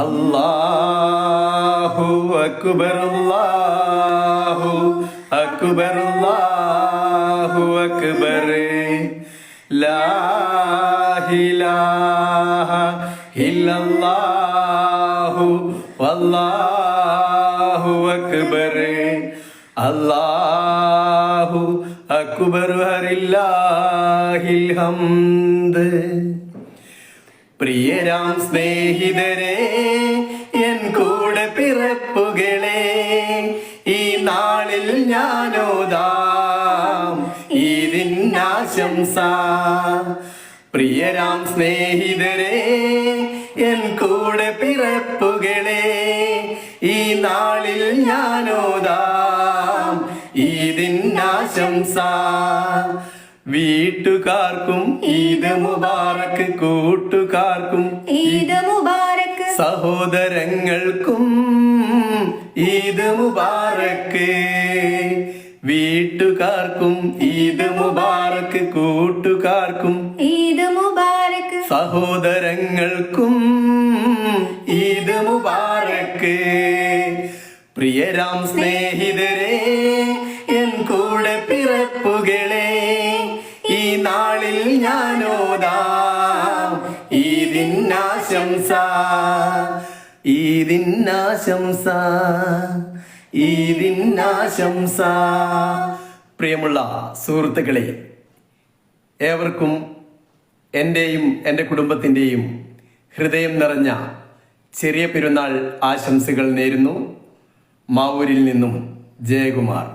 അല്ലാഹു അക്ബർ അല്ലാഹു അക്ബർ അല്ലാഹു അക്ബർ ലാ ഇലാഹ ഇല്ലല്ലാഹു വല്ലാഹു അക്ബർ അല്ലാഹു അക്ബർ വലില്ലാഹിൽ ഹംദ്. പ്രിയരാം സ്നേഹിതരെ, എൻ കൂടെ പിറപ്പുകളെ, ഈ നാളിൽ ഞാനോദാം ഈദിനാശംസ. പ്രിയരാം സ്നേഹിതരെ, എൻ കൂടെ പിറപ്പുകളെ, ഈ നാളിൽ ഞാനോദാം ഈദിനാശംസ. വീട്ടുകാർക്കും ഈദ് മുബാറക്ക്, കൂട്ടുകാർക്കും ഈദ് മുബാറക്ക്, സഹോദരങ്ങൾക്കും ഈദ് മുബാറക്ക്. വീട്ടുകാർക്കും ഈദ് മുബാറക്ക്, കൂട്ടുകാർക്കും ഈദ് മുബാറക്ക്, സഹോദരങ്ങൾക്കും ഈദ് മുബാറക്ക്. പ്രിയരാം സ്നേഹിതരെ, എൻ കൂടെ പിറപ്പുകളെ, ഈ നാളിൽ ഞാനോദാം ഈദിനാശംസ, ഈദിനാശംസ, ഈദിനാശംസ. പ്രിയമുള്ള സുഹൃത്തുക്കളെ, ഏവർക്കും എൻ്റെയും എൻ്റെ കുടുംബത്തിൻ്റെയും ഹൃദയം നിറഞ്ഞ ചെറിയ പെരുന്നാൾ ആശംസകൾ നേരുന്നു. മാവൂരിൽ നിന്നും ജയകുമാർ.